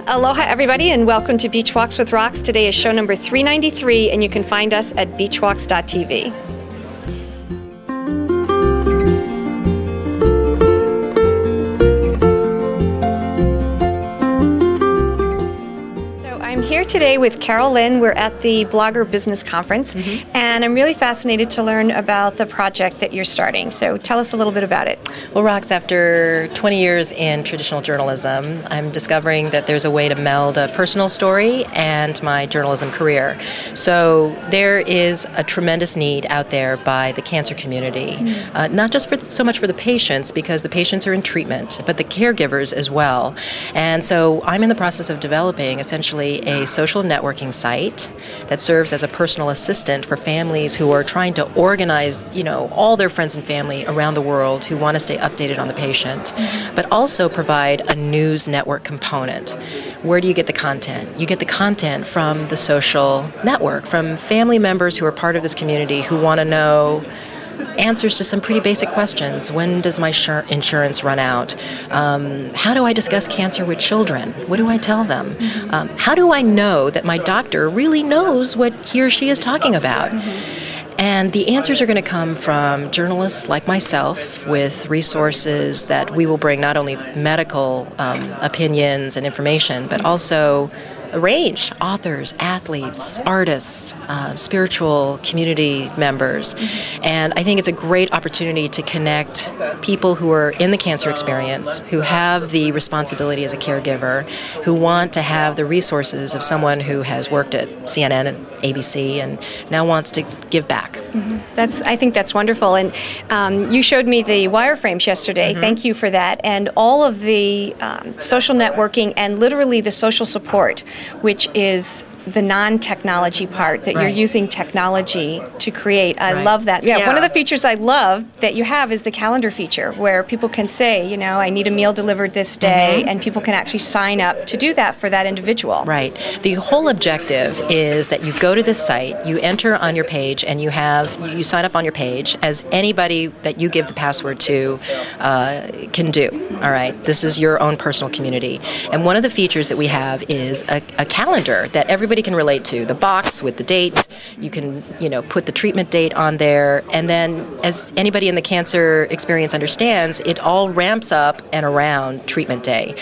Aloha everybody and welcome to Beach Walks with Rocks. Today is show number 393 and you can find us at beachwalks.tv. Here today with Carol Lynn. We're at the Blogger Business Conference, and I'm really fascinated to learn about the project that you're starting. So tell us a little bit about it. Well, Rox, after 20 years in traditional journalism, I'm discovering that there's a way to meld a personal story and my journalism career. So there is a tremendous need out there by the cancer community, not just so much for the patients, because the patients are in treatment, but the caregivers as well. And so I'm in the process of developing essentially a social networking site that serves as a personal assistant for families who are trying to organize, all their friends and family around the world who want to stay updated on the patient, but also provide a news network component. Where do you get the content? You get the content from the social network, from family members who are part of this community who want to know answers to some pretty basic questions. When does my insurance run out? How do I discuss cancer with children? What do I tell them? How do I know that my doctor really knows what he or she is talking about? And the answers are going to come from journalists like myself with resources that we will bring not only medical opinions and information, but also a range, authors, athletes, artists, spiritual community members. And I think it's a great opportunity to connect people who are in the cancer experience, who have the responsibility as a caregiver, who want to have the resources of someone who has worked at CNN and ABC and now wants to give back. I think that's wonderful. And you showed me the wireframes yesterday. Thank you for that. And all of the social networking and literally the social support, which is the non-technology part, that you're using technology to create. I love that. Yeah, one of the features I love that you have is the calendar feature, where people can say, I need a meal delivered this day, and people can actually sign up to do that for that individual. Right. The whole objective is that you go to this site, you enter on your page, and you sign up on your page as anybody that you give the password to can do. All right. This is your own personal community. And one of the features that we have is a calendar that everybody can relate to. The box with the date, you can, put the treatment date on there, and then as anybody in the cancer experience understands, it all ramps up and around treatment day.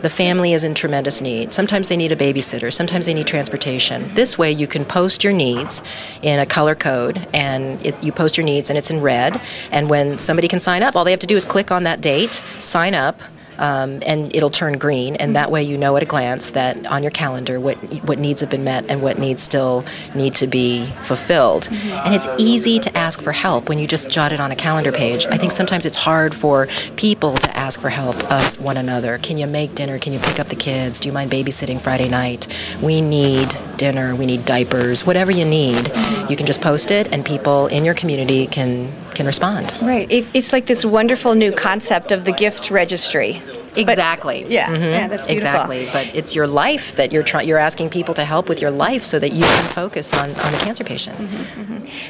The family is in tremendous need. Sometimes they need a babysitter, sometimes they need transportation. This way you can post your needs in a color code, and you post your needs and it's in red, and when somebody can sign up, all they have to do is click on that date, sign up, and it'll turn green, and that way you know at a glance that on your calendar what needs have been met and what needs still need to be fulfilled. And it's easy to ask for help when you just jot it on a calendar page. I think sometimes it's hard for people to ask for help of one another. Can you make dinner? Can you pick up the kids? Do you mind babysitting Friday night? We need dinner, we need diapers, whatever you need. You can just post it and people in your community can respond. Right. It's like this wonderful new concept of the gift registry. Exactly. Yeah, that's beautiful. Exactly. But it's your life that you're asking people to help with your life so that you can focus on the cancer patient.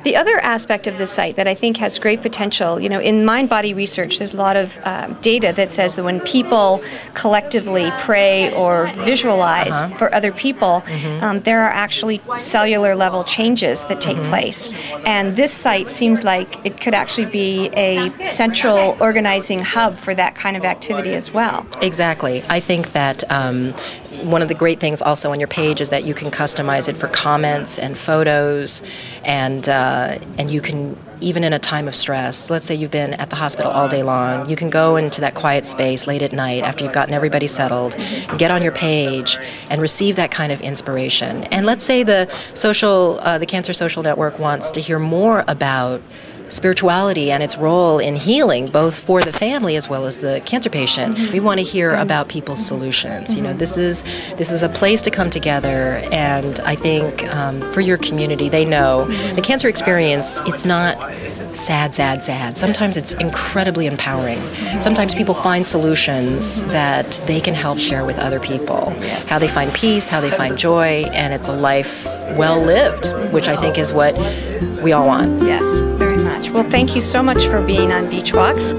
The other aspect of this site that I think has great potential, in mind-body research, there's a lot of data that says that when people collectively pray or visualize for other people, there are actually cellular level changes that take place. And this site seems like it could actually be a central organizing hub for that kind of activity as well. Exactly. I think that one of the great things also on your page is that you can customize it for comments and photos, and you can, even in a time of stress, let's say you've been at the hospital all day long, you can go into that quiet space late at night after you've gotten everybody settled, get on your page and receive that kind of inspiration. And let's say the Cancer Social Network wants to hear more about spirituality and its role in healing, both for the family as well as the cancer patient. We want to hear about people's solutions. This is a place to come together, and I think for your community, they know the cancer experience, it's not sad. Sometimes it's incredibly empowering. Sometimes people find solutions that they can help share with other people. How they find peace, how they find joy, and it's a life well lived, which I think is what we all want. Yes, very much. Well, thank you so much for being on Beach Walks.